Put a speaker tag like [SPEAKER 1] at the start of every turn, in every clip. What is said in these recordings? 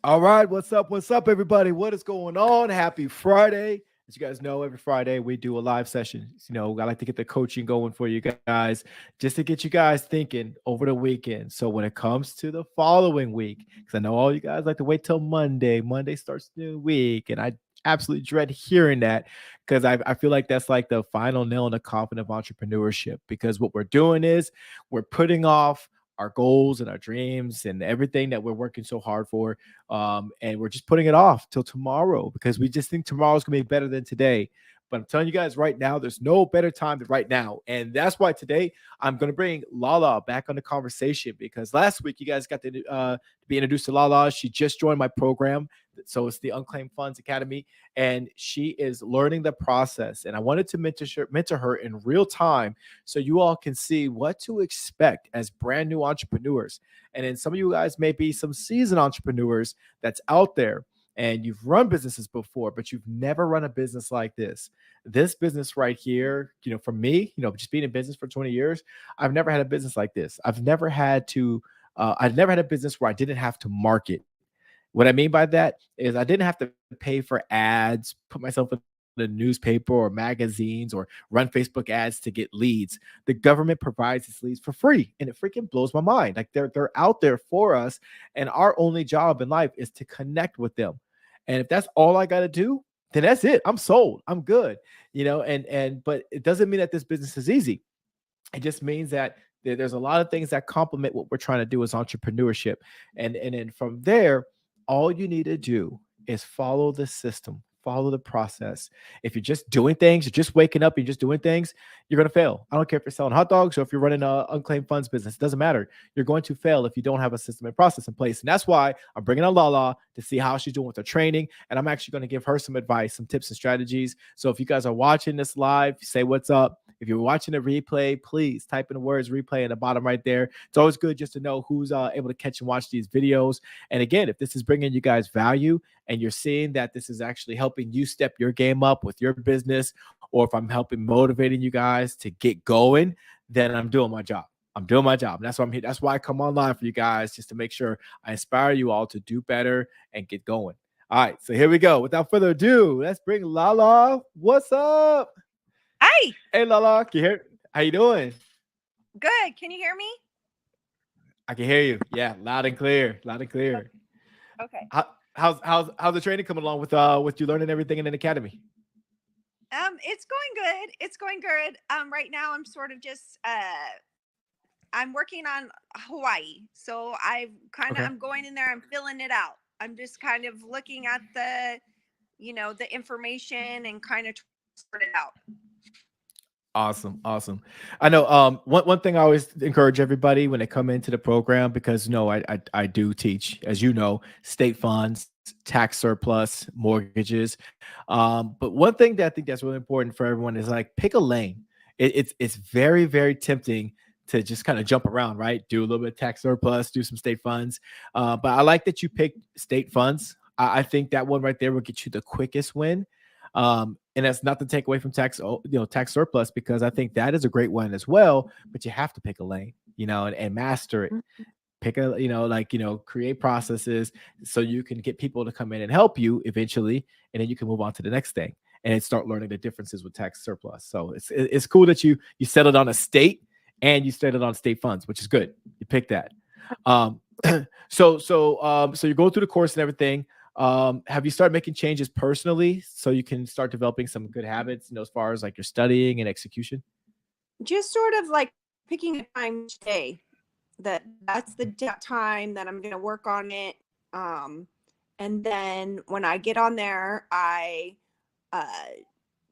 [SPEAKER 1] All right, what's up? What's up, everybody? What is going on? Happy Friday. As you guys know, every Friday we do a live session. I like to get the coaching going for you guys, just to get you guys thinking over the weekend. So when it comes to the following week, because I know all you guys like to wait till Monday. Monday starts the new week, and I absolutely dread hearing that because I feel like that's like the final nail in the coffin of entrepreneurship. Because what we're doing is we're putting off our goals and our dreams and everything that we're working so hard for, and we're just putting it off till tomorrow because we just think tomorrow's gonna be better than today. But I'm telling you guys right now, there's no better time than right now. And that's why today I'm going to bring Lala back on the conversation because last week you guys got to be introduced to Lala. She just joined my program. So it's the Unclaimed Funds Academy, and she is learning the process. And I wanted to mentor her in real time so you all can see what to expect as brand new entrepreneurs. And then some of you guys may be some seasoned entrepreneurs that's out there and you've run businesses before, but you've never run a business like this. This business right here, for me, just being in business for 20 years, I've never had a business like this. I've never had a business where I didn't have to market. What I mean by that is I didn't have to pay for ads, put myself in the newspaper or magazines or run Facebook ads to get leads. The government provides these leads for free, and it freaking blows my mind. Like they're out there for us, and our only job in life is to connect with them. And if that's all I got to do, then that's it. I'm sold. I'm good. And but it doesn't mean that this business is easy. It just means that there's a lot of things that complement what we're trying to do as entrepreneurship. And then from there, all you need to do is follow the system, follow the process. If you're just doing things, you're just waking up, you're just doing things, you're going to fail. I don't care if you're selling hot dogs or if you're running a unclaimed funds business. It doesn't matter. You're going to fail if you don't have a system and process in place. And that's why I'm bringing on Lala to see how she's doing with her training. And I'm actually going to give her some advice, some tips and strategies. So if you guys are watching this live, say what's up. If you're watching a replay, please type in the words replay in the bottom right there. It's always good just to know who's able to catch and watch these videos. And again, if this is bringing you guys value and you're seeing that this is actually helping you step your game up with your business, or if I'm helping motivating you guys to get going, then I'm doing my job. I'm doing my job. And that's why I'm here. That's why I come online for you guys, just to make sure I inspire you all to do better and get going. All right, so here we go. Without further ado, let's bring Lala. What's up?
[SPEAKER 2] Hi.
[SPEAKER 1] Hey, Lala. Can you hear? How you doing?
[SPEAKER 2] Good. Can you hear me?
[SPEAKER 1] I can hear you. Yeah, loud and clear. Loud and clear.
[SPEAKER 2] Okay.
[SPEAKER 1] How's the training coming along with you learning everything in an academy?
[SPEAKER 2] It's going good. It's going good. Right now I'm sort of just I'm working on Hawaii. So
[SPEAKER 1] Okay.
[SPEAKER 2] I'm going in there, I'm filling it out. I'm just kind of looking at the information and kind of sort it out.
[SPEAKER 1] Awesome, awesome. I know one thing I always encourage everybody when they come into the program, because I do teach, as you know, state funds, tax surplus, mortgages. But one thing that I think that's really important for everyone is like pick a lane. It's very, very tempting to just kind of jump around, right? Do a little bit of tax surplus, do some state funds. But I like that you picked state funds. I think that one right there will get you the quickest win. And that's not to take away from tax surplus, because I think that is a great one as well. But you have to pick a lane, and master it. Pick create processes so you can get people to come in and help you eventually, and then you can move on to the next thing and start learning the differences with tax surplus. So it's cool that you settled on a state and you started on state funds, which is good. You picked that. Um, so you're going through the course and everything. Have you started making changes personally so you can start developing some good habits, as far as like your studying and execution?
[SPEAKER 2] Just sort of like picking a time each day. That's the time that I'm going to work on it. And then when I get on there, I uh,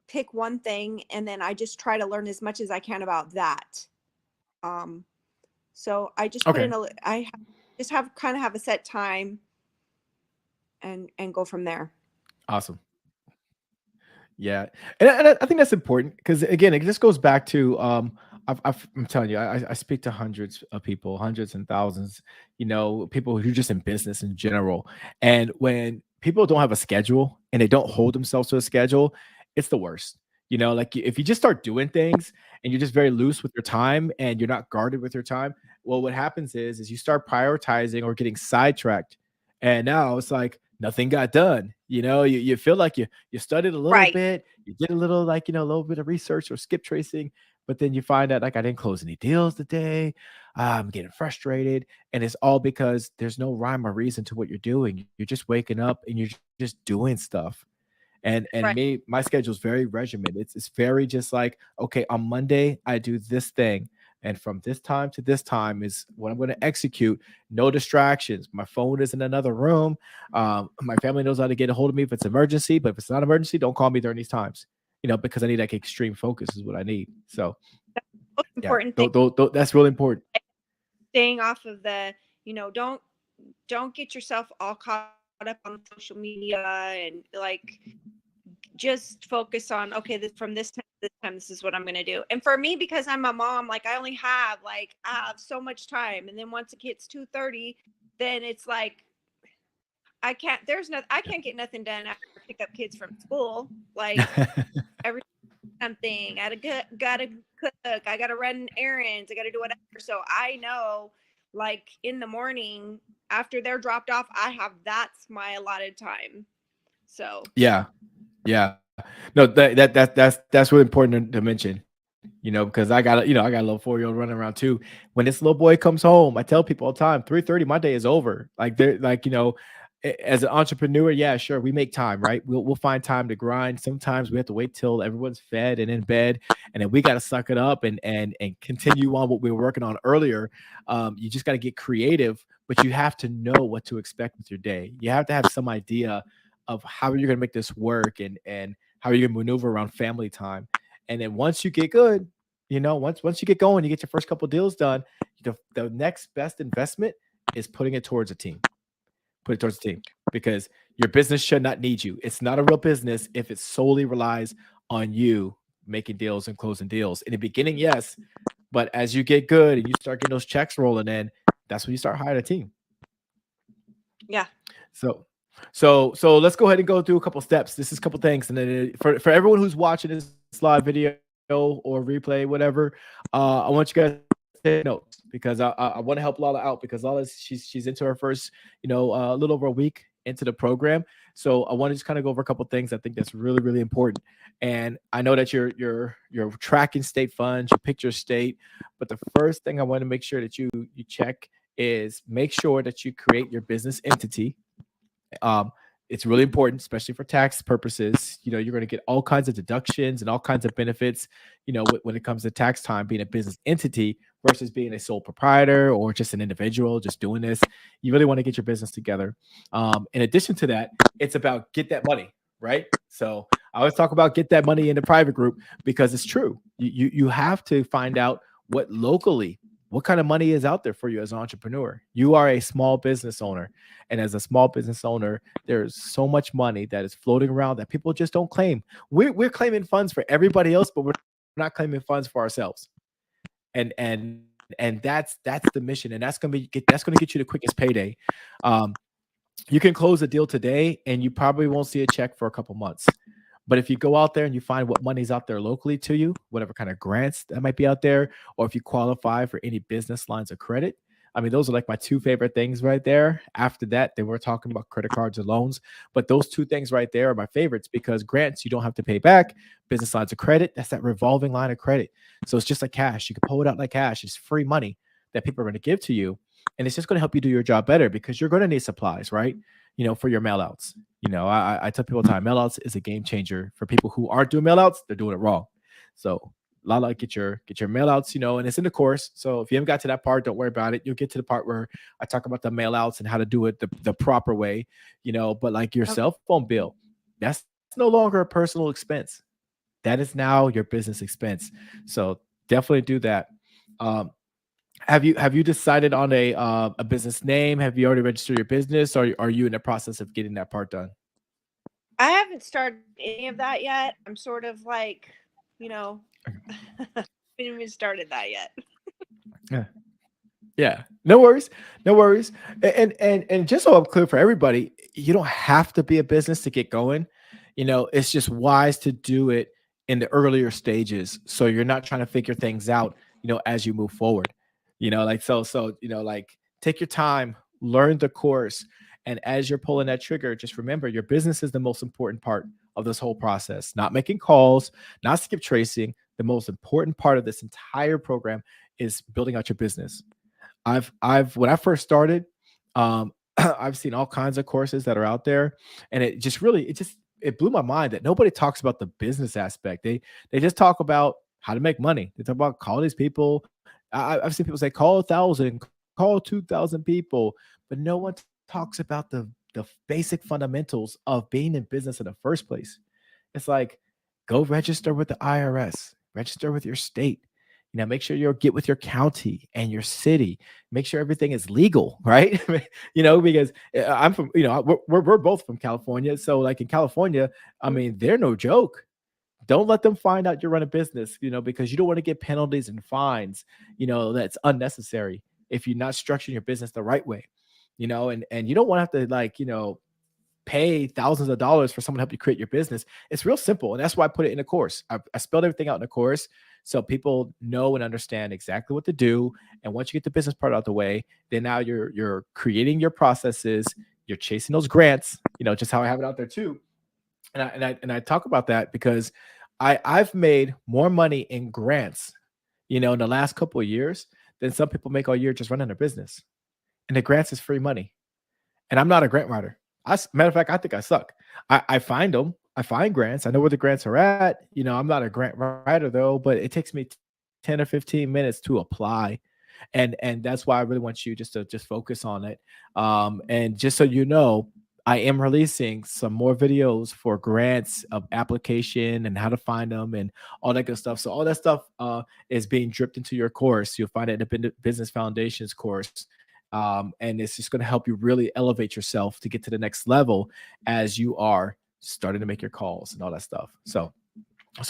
[SPEAKER 2] pick one thing and then I just try to learn as much as I can about that. Um, so I just put
[SPEAKER 1] Okay.
[SPEAKER 2] in just have kind of have a set time and go from there.
[SPEAKER 1] Awesome. Yeah, and I think that's important because again, it just goes back to I'm telling you, I speak to hundreds of people, hundreds and thousands, people who are just in business in general. And when people don't have a schedule and they don't hold themselves to a schedule, it's the worst. Like if you just start doing things and you're just very loose with your time and you're not guarded with your time, well, what happens is you start prioritizing or getting sidetracked, And now it's like nothing got done. You feel like you studied a little
[SPEAKER 2] Right.
[SPEAKER 1] bit, you did a little, like, a little bit of research or skip tracing, but then you find out like I didn't close any deals today. I'm getting frustrated. And it's all because there's no rhyme or reason to what you're doing. You're just waking up and you're just doing stuff. And
[SPEAKER 2] Right.
[SPEAKER 1] my schedule is very regimented. It's very just like, okay, on Monday I do this thing, and from this time to this time is what I'm going to execute. No distractions. My phone is in another room. My family knows how to get a hold of me if it's emergency, but if it's not emergency, don't call me during these times. Because I need like extreme focus is what I need. So
[SPEAKER 2] Most
[SPEAKER 1] yeah,
[SPEAKER 2] important thing,
[SPEAKER 1] that's really important.
[SPEAKER 2] staying off of the, don't get yourself all caught up on social media and like just focus on, okay, this from this time to this time, this is what I'm gonna do. And for me, because I'm a mom, like I have so much time. And then once it hits 2:30, then it's like I can't get nothing done after I pick up kids from school. Like every something, gotta cook, I gotta run errands, I gotta do whatever. So I know, like in the morning after they're dropped off, that's my allotted time. So
[SPEAKER 1] Yeah. Yeah. No, that's really important to mention, because I got a little 4-year-old running around too. When this little boy comes home, I tell people all the time, 3:30, my day is over. Like they're like, as an entrepreneur, yeah, sure, we make time, right? We'll find time to grind. Sometimes we have to wait till everyone's fed and in bed, and then we got to suck it up and continue on what we were working on earlier. You just got to get creative, but you have to know what to expect with your day. You have to have some idea of how you're going to make this work and how you're going to maneuver around family time. And then once you get good, once you get going, you get your first couple deals done. The next best investment is putting it towards a team. Put it towards the team, because your business should not need you. It's not a real business if it solely relies on you making deals and closing deals. In the beginning, yes, but as you get good and you start getting those checks rolling in, that's when you start hiring a team.
[SPEAKER 2] yeah.
[SPEAKER 1] So, so let's go ahead and go through a couple steps. This is a couple things, and then for everyone who's watching this live video or replay, whatever, I want you guys to take notes, because I want to help Lala out, because Lala, she's into her first, a little over a week into the program. So I want to just kind of go over a couple things I think that's really, really important. And I know that you're tracking state funds, you picked your state, but the first thing I want to make sure that you check is make sure that you create your business entity. um, it's really important, especially for tax purposes. You're going to get all kinds of deductions and all kinds of benefits, when it comes to tax time, being a business entity versus being a sole proprietor or just an individual just doing this. You really want to get your business together. In addition to that, it's about get that money, right? So I always talk about get that money in the private group, because it's true. You have to find out what kind of money is out there for you as an entrepreneur. You are a small business owner. And as a small business owner, there's so much money that is floating around that people just don't claim. We're claiming funds for everybody else, but we're not claiming funds for ourselves. And that's the mission. And that's going to get you the quickest payday. Um, you can close a deal today and you probably won't see a check for a couple months. But if you go out there and you find what money's out there locally to you, whatever kind of grants that might be out there, or if you qualify for any business lines of credit, I mean, those are like my two favorite things right there. After that, then we're talking about credit cards and loans. But those two things right there are my favorites, because grants, you don't have to pay back. Business lines of credit, that's that revolving line of credit. So it's just like cash. You can pull it out like cash. It's free money that people are going to give to you. And it's just going to help you do your job better, because you're going to need supplies, right? For your mail outs. I tell people all the time, mail outs is a game changer for people who aren't doing mail outs. They're doing it wrong. So Lala, get your mail outs, and it's in the course. So if you haven't got to that part, don't worry about it. You'll get to the part where I talk about the mail outs and how to do it the proper way, but like your cell phone bill, that's no longer a personal expense. That is now your business expense. So definitely do that. Have you decided on a business name? Have you already registered your business, or are you in the process of getting that part done?
[SPEAKER 2] I haven't started any of that yet. I'm sort of like, haven't even started that yet.
[SPEAKER 1] Yeah. Yeah. No worries. No worries. And just so I'm clear for everybody, you don't have to be a business to get going. It's just wise to do it in the earlier stages, so you're not trying to figure things out, as you move forward. Like like take your time, learn the course, And as you're pulling that trigger, just remember your business is the most important part of this whole process. Not making calls, not skip tracing. The most important part of this entire program is building out your business. I've when I first started, I've seen all kinds of courses that are out there, and it blew my mind that nobody talks about the business aspect. They just talk about how to make money. They talk about call these people. I've seen people say call 1,000, call 2,000 people, but no one talks about the basic fundamentals of being in business in the first place. It's like go register with the IRS, register with your state. Make sure you get with your county and your city. Make sure everything is legal, right? Because I'm from, we're both from California. So, like in California, I mean, they're no joke. Don't let them find out you run a business, because you don't want to get penalties and fines, that's unnecessary if you're not structuring your business the right way, and you don't want to have to pay thousands of dollars for someone to help you create your business. It's real simple. And that's why I put it in a course. I spelled everything out in a course so people know and understand exactly what to do. And once you get the business part out the way, then now you're creating your processes, you're chasing those grants, just how I have it out there too. And I talk about that because I've made more money in grants, in the last couple of years than some people make all year just running their business. And the grants is free money. And I'm not a grant writer. Matter of fact, I think I suck. I find them. I find grants. I know where the grants are at. I'm not a grant writer though, but it takes me 10 or 15 minutes to apply. And that's why I really want you just to focus on it. And just so you know, I am releasing some more videos for grants of application and how to find them and all that good stuff. So all that stuff is being dripped into your course. You'll find it in the Business Foundations course. And it's just going to help you really elevate yourself to get to the next level as you are starting to make your calls and all that stuff. So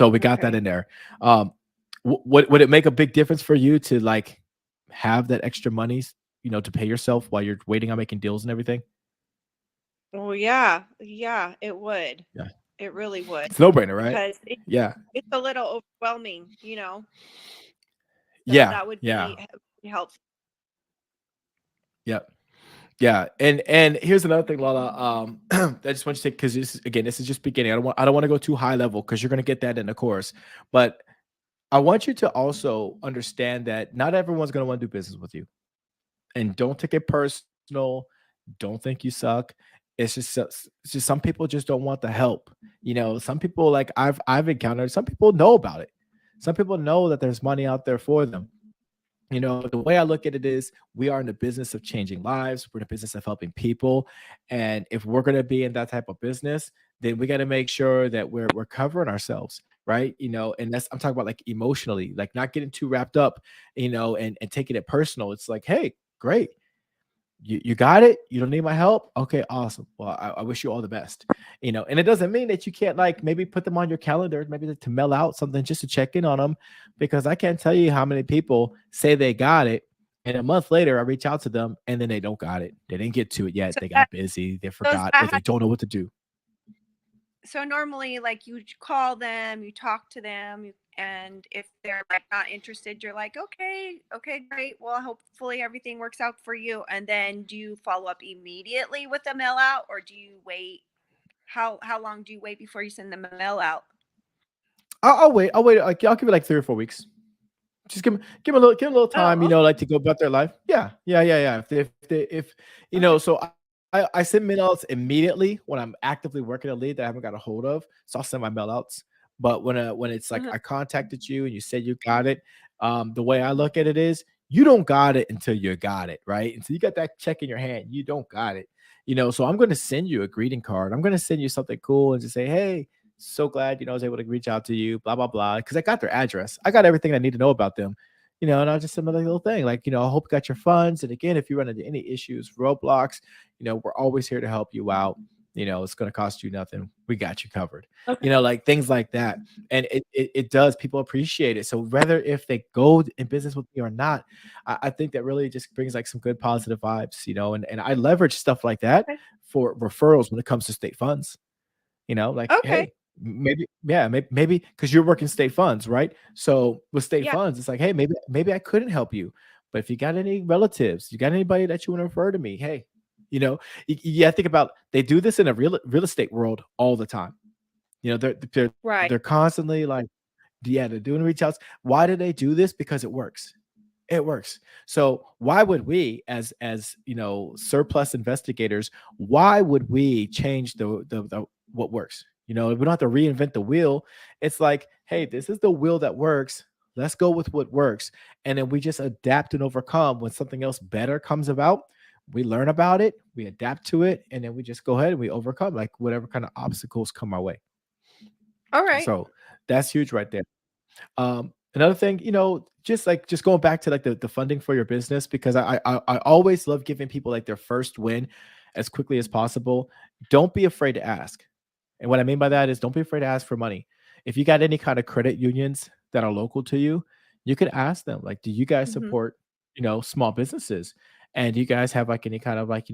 [SPEAKER 1] we got that in there. Would it make a big difference for you to like have that extra money, to pay yourself while you're waiting on making deals and everything?
[SPEAKER 2] Oh yeah, it would.
[SPEAKER 1] Yeah,
[SPEAKER 2] It really would.
[SPEAKER 1] it's a no-brainer, right?
[SPEAKER 2] Because
[SPEAKER 1] Yeah,
[SPEAKER 2] it's a little overwhelming, So
[SPEAKER 1] yeah,
[SPEAKER 2] that would
[SPEAKER 1] yeah,
[SPEAKER 2] be helpful.
[SPEAKER 1] yeah. Yeah, and here's another thing, Lala. I just want you to take because this is just beginning. I don't want to go too high level because you're gonna get that in the course. But I want you to also understand that not everyone's gonna want to do business with you, and don't take it personal. Don't think you suck. It's just some people just don't want the help. Some people like I've encountered. Some people know about it. Some people know that there's money out there for them. The way I look at it is we are in the business of changing lives. We're in the business of helping people. And if we're going to be in that type of business, then we got to make sure that we're covering ourselves. Right. And I'm talking about like emotionally, like not getting too wrapped up, and taking it personal. It's like, hey, great. You got it. You don't need my help. Okay, awesome. Well, I wish you all the best. And it doesn't mean that you can't like maybe put them on your calendar, maybe to mail out something just to check in on them, because I can't tell you how many people say they got it, and a month later I reach out to them and then they don't got it. They didn't get to it yet.
[SPEAKER 2] So
[SPEAKER 1] They
[SPEAKER 2] that
[SPEAKER 1] got busy. They
[SPEAKER 2] those
[SPEAKER 1] forgot, or
[SPEAKER 2] that
[SPEAKER 1] they don't know what to do.
[SPEAKER 2] so normally like you call them, you talk to them, and if they're like not interested, you're like, okay, great. Well, hopefully everything works out for you. And then do you follow up immediately with a mail out, or do you wait? How long do you wait before you send them a mail out?
[SPEAKER 1] I'll wait. I'll wait. I'll give it like 3 or 4 weeks. Just give 'em a little time,
[SPEAKER 2] Oh,
[SPEAKER 1] like to go about their life. Yeah, yeah, yeah, yeah. If
[SPEAKER 2] okay.
[SPEAKER 1] so I send mail outs immediately when I'm actively working a lead that I haven't got a hold of. So I'll send my mail outs. But when it's like
[SPEAKER 2] Uh-huh.
[SPEAKER 1] I contacted you and you said you got it, the way I look at it is you don't got it until you got it, right? Until you got that check in your hand, you don't got it. So I'm gonna send you a greeting card. I'm gonna send you something cool and just say, hey, so glad I was able to reach out to you, blah blah blah, because I got their address, I got everything I need to know about them, and I'll just send them a little thing like, I hope you got your funds, and again, if you run into any issues, roadblocks, we're always here to help you out. It's going to cost you nothing, we got you covered,
[SPEAKER 2] Okay.
[SPEAKER 1] like things like that. And it does, people appreciate it. So whether if they go in business with me or not, I think that really just brings like some good positive vibes, and I leverage stuff like that
[SPEAKER 2] Okay.
[SPEAKER 1] for referrals when it comes to state funds. Like,
[SPEAKER 2] Okay.
[SPEAKER 1] hey, maybe, yeah, maybe because you're working state funds, right? So with state
[SPEAKER 2] Yeah.
[SPEAKER 1] funds, it's like, hey, maybe I couldn't help you, but if you got any relatives, you got anybody that you want to refer to me, hey, Yeah, think about they do this in a real estate world all the time. They're
[SPEAKER 2] Right.
[SPEAKER 1] constantly like, yeah, they're doing reach outs. Why do they do this? Because it works. It works. So why would we, as surplus investigators, why would we change the what works? We don't have to reinvent the wheel. It's like, hey, this is the wheel that works. Let's go with what works, and then we just adapt and overcome. When something else better comes about, we learn about it, we adapt to it, and then we just go ahead and we overcome like whatever kind of obstacles come our way.
[SPEAKER 2] All right.
[SPEAKER 1] So that's huge right there. Another thing, just going back to like the funding for your business, because I always love giving people like their first win as quickly as possible. Don't be afraid to ask. And what I mean by that is don't be afraid to ask for money. If you got any kind of credit unions that are local to you, you could ask them, like, do you guys
[SPEAKER 2] Mm-hmm.
[SPEAKER 1] support, small businesses? And do you guys have like any kind of like,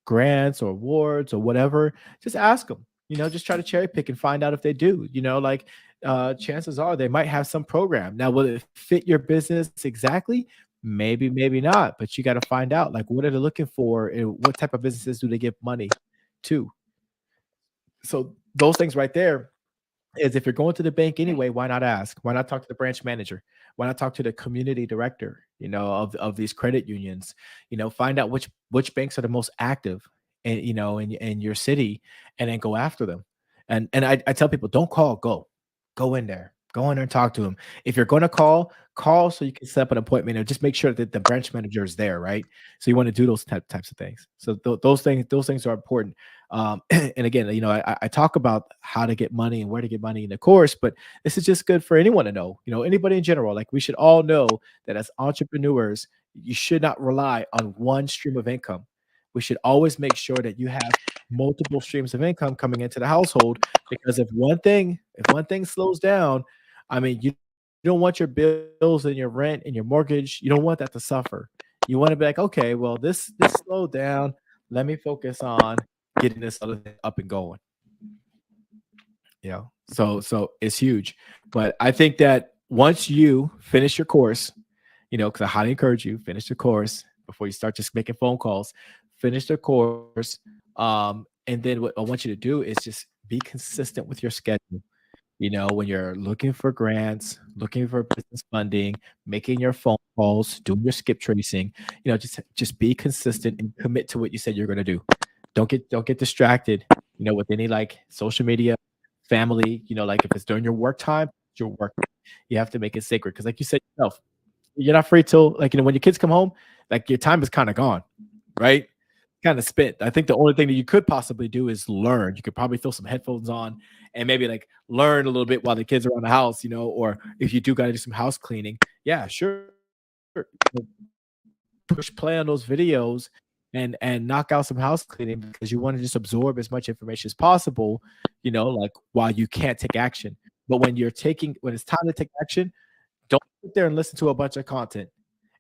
[SPEAKER 1] grants or awards or whatever? Just ask them, just try to cherry pick and find out if they do, like chances are they might have some program. Now, will it fit your business exactly? Maybe, maybe not, but you got to find out like what are they looking for and what type of businesses do they give money to. So those things right there is if you're going to the bank
[SPEAKER 2] Okay.
[SPEAKER 1] anyway, why not ask? Why not talk to the branch manager? Why not talk to the community director, of these credit unions? Find out which banks are the most active and in your city, and then go after them. And I tell people, don't call, go in there. Go in there and talk to them. If you're going to call so you can set up an appointment, or just make sure that the branch manager is there, right? So you want to do those types of things. So those things are important. And again, I talk about how to get money and where to get money in the course, but this is just good for anyone to know, anybody in general. Like we should all know that as entrepreneurs, you should not rely on one stream of income. We should always make sure that you have multiple streams of income coming into the household, because if one thing slows down, I mean, you don't want your bills and your rent and your mortgage, you don't want that to suffer. You want to be like, okay, well, this slowed down. Let me focus on getting this other thing up and going. So it's huge. But I think that once you finish your course, because I highly encourage you, finish the course before you start just making phone calls. Finish the course. And then what I want you to do is just be consistent with your schedule. When you're looking for grants, looking for business funding, making your phone calls, doing your skip tracing, just be consistent and commit to what you said you're going to do. Don't get distracted, with any like social media, family, like if it's during your work time, it's your work. You have to make it sacred, because like you said yourself, you're not free till like, when your kids come home, like your time is kind of gone, right? Kind of spent. I think the only thing that you could possibly do is learn. You could probably throw some headphones on and maybe like learn a little bit while the kids are around the house, or if you do got to do some house cleaning, yeah, sure. Push play on those videos and knock out some house cleaning, because you want to just absorb as much information as possible, like while you can't take action. But when it's time to take action, don't sit there and listen to a bunch of content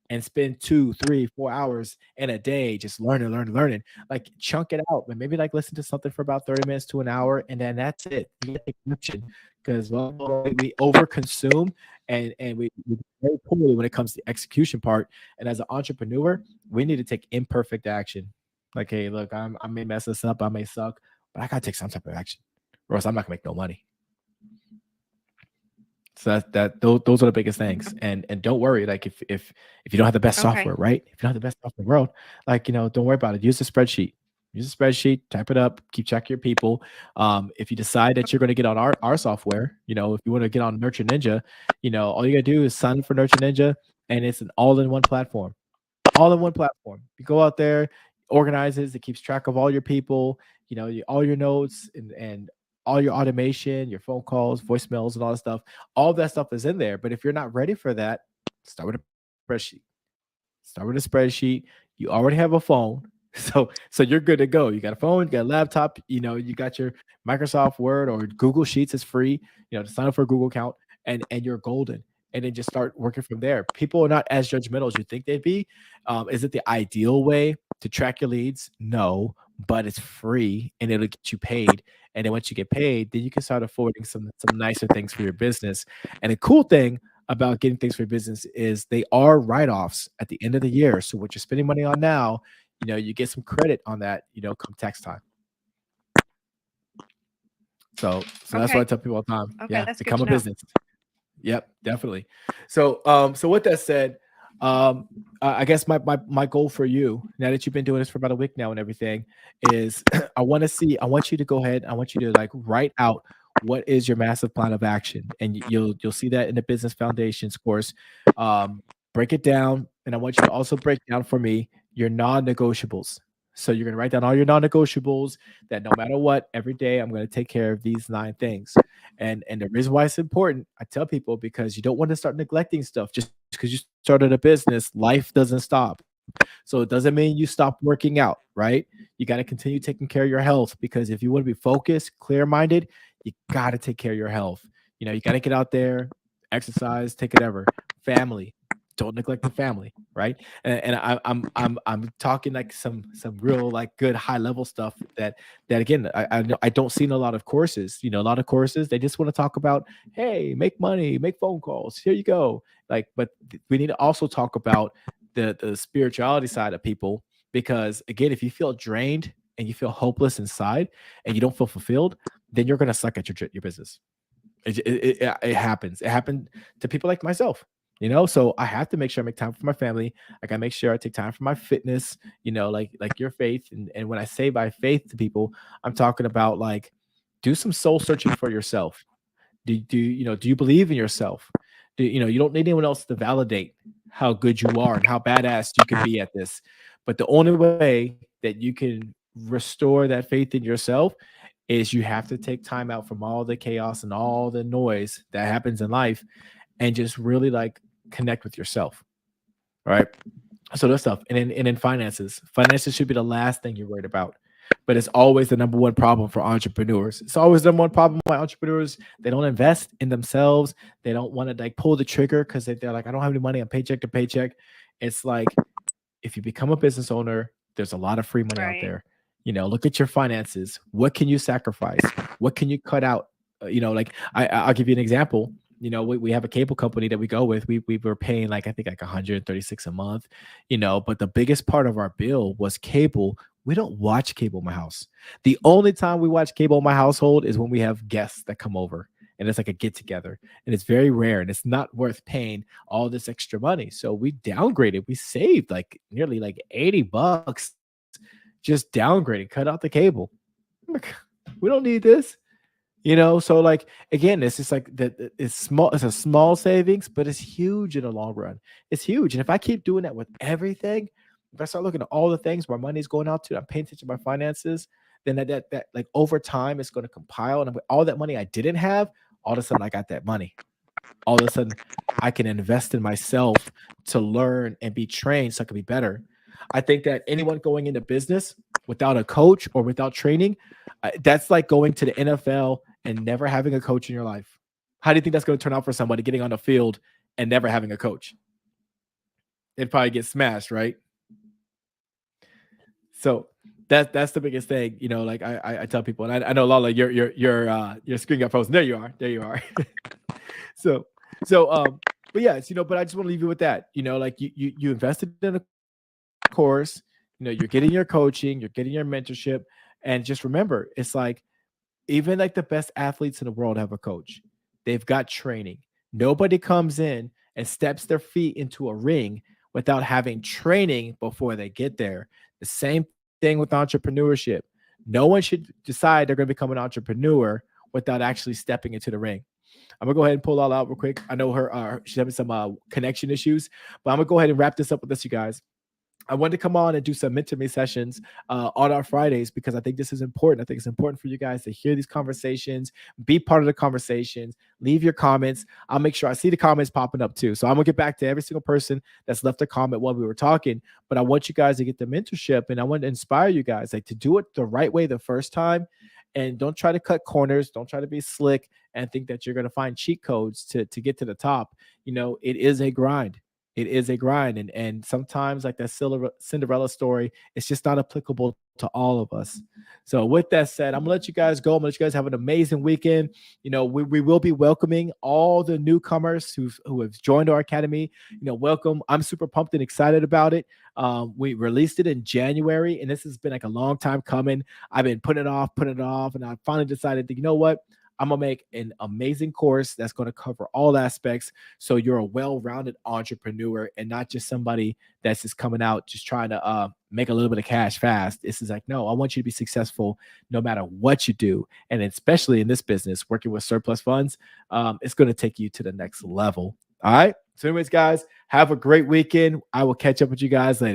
[SPEAKER 1] and spend 2, 3, 4 hours in a day just learning, learning, learning. Like chunk it out, but maybe like listen to something for about 30 minutes to an hour, and then that's it. You get the connection, because we overconsume, and we do very poorly when it comes to the execution part. And as an entrepreneur, we need to take imperfect action. Like, hey, look, I may mess this up, I may suck, but I gotta take some type of action, or else I'm not gonna make no money. So those are the biggest things. And don't worry, like if you don't have the best
[SPEAKER 2] Okay.
[SPEAKER 1] software, right? If you don't have the best software in the world, like don't worry about it. Use a spreadsheet. Use a spreadsheet, type it up, keep track of your people. If you decide that you're going to get on our software, if you want to get on Nurture Ninja, all you gotta do is sign up for Nurture Ninja, and it's an all-in-one platform. All in one platform. You go out there, organizes, it keeps track of all your people, all your notes, and all your automation, your phone calls, voicemails, and all that stuff. All that stuff is in there. But if you're not ready for that, start with a spreadsheet. Start with a spreadsheet. You already have a phone. So you're good to go. You got a phone, you got a laptop, you got your Microsoft Word or Google Sheets is free, to sign up for a Google account, and you're golden. And then just start working from there. People are not as judgmental as you think they'd be. Is it the ideal way to track your leads? No, but it's free and it'll get you paid. And then once you get paid, then you can start affording some nicer things for your business. And the cool thing about getting things for your business is they are write-offs at the end of the year. So what you're spending money on now, you get some credit on that, come tax time. So that's what I
[SPEAKER 2] Okay.
[SPEAKER 1] tell people all the time.
[SPEAKER 2] Okay,
[SPEAKER 1] Yeah,
[SPEAKER 2] that's good
[SPEAKER 1] become
[SPEAKER 2] to
[SPEAKER 1] a
[SPEAKER 2] know.
[SPEAKER 1] business. Yep, definitely. So with that said, I guess my goal for you, now that you've been doing this for about a week now and everything, is I want you to go ahead, I want you to like write out what is your massive plan of action, and you'll see that in the business foundations course. Break it down, and I want you to also break down for me your non-negotiables. So you're gonna write down all your non-negotiables that no matter what, every day I'm gonna take care of these 9 things. And the reason why it's important, I tell people, because you don't want to start neglecting stuff just because you started a business. Life doesn't stop. So it doesn't mean you stop working out, right? You got to continue taking care of your health, because if you want to be focused, clear-minded, you got to take care of your health. You got to get out there, exercise, take it ever. Family, don't neglect the family, right? And I'm talking like some real like good high level stuff that again I don't see in a lot of courses. A lot of courses, they just want to talk about, hey, make money, make phone calls, here you go. Like, but we need to also talk about the spirituality side of people, because again, if you feel drained and you feel hopeless inside and you don't feel fulfilled, then you're gonna suck at your business. It happens. It happened to people like myself. So I have to make sure I make time for my family. I gotta make sure I take time for my fitness. Like your faith. And when I say by faith to people, I'm talking about like, do some soul searching for yourself. Do you believe in yourself? You don't need anyone else to validate how good you are and how badass you can be at this. But the only way that you can restore that faith in yourself is you have to take time out from all the chaos and all the noise that happens in life, and just really like connect with yourself. Right. So that's stuff. And then finances should be the last thing you're worried about. But it's always the number one problem for entrepreneurs. It's always the number one problem why entrepreneurs, they don't invest in themselves. They don't want to like pull the trigger because they're like, I don't have any money. I'm paycheck to paycheck. It's like, if you become a business owner, there's a lot of free money out
[SPEAKER 2] Right.
[SPEAKER 1] there. Look at your finances. What can you sacrifice? What can you cut out? Like I'll give you an example. We have a cable company that we go with. We were paying like, I think like 136 a month. But the biggest part of our bill was cable. We don't watch cable in my house. The only time we watch cable in my household is when we have guests that come over, and it's like a get together, and it's very rare, and it's not worth paying all this extra money. So we downgraded. We saved like nearly like $80 just downgrading, cut out the cable. Like, we don't need this. So like again, it's just like that. It's small. It's a small savings, but it's huge in the long run. It's huge. And if I keep doing that with everything, if I start looking at all the things where money's going out to, I'm paying attention to my finances, then that like over time it's going to compile, and with all that money I didn't have, all of a sudden I got that money. All of a sudden I can invest in myself to learn and be trained so I can be better. I think that anyone going into business without a coach or without training, that's like going to the NFL and never having a coach in your life. How do you think that's going to turn out for somebody getting on the field and never having a coach? They'd probably get smashed, right? So that's the biggest thing. Like I tell people, and I know Lala, your screen got frozen. There you are. There you are. so but yeah, but I just want to leave you with that. Like you invested in a course. You're getting your coaching, you're getting your mentorship, and just remember, it's like, even like the best athletes in the world have a coach. They've got training. Nobody comes in and steps their feet into a ring without having training before they get there. The same thing with entrepreneurship. No one should decide they're going to become an entrepreneur without actually stepping into the ring. I'm gonna go ahead and pull all out real quick. I know she's having some connection issues, but I'm gonna go ahead and wrap this up with this, you guys. I wanted to come on and do some mentoring sessions on our Fridays, because I think this is important. I think it's important for you guys to hear these conversations, be part of the conversations, leave your comments. I'll make sure I see the comments popping up too. So I'm gonna get back to every single person that's left a comment while we were talking. But I want you guys to get the mentorship, and I want to inspire you guys like to do it the right way the first time. And don't try to cut corners. Don't try to be slick and think that you're going to find cheat codes to get to the top. It is a grind. it is a grind. And sometimes, like that Cinderella story, it's just not applicable to all of us. So with that said, I'm gonna let you guys go. I'm gonna let you guys have an amazing weekend. We will be welcoming all the newcomers who have joined our academy. Welcome. I'm super pumped and excited about it. We released it in January, and this has been like a long time coming. I've been putting it off, and I finally decided that, you know what? I'm gonna make an amazing course that's going to cover all aspects, so you're a well-rounded entrepreneur and not just somebody that's just coming out just trying to make a little bit of cash fast. This is like, no, I want you to be successful no matter what you do, and especially in this business, working with surplus funds, it's going to take you to the next level. All right. So, anyways, guys, have a great weekend. I will catch up with you guys later.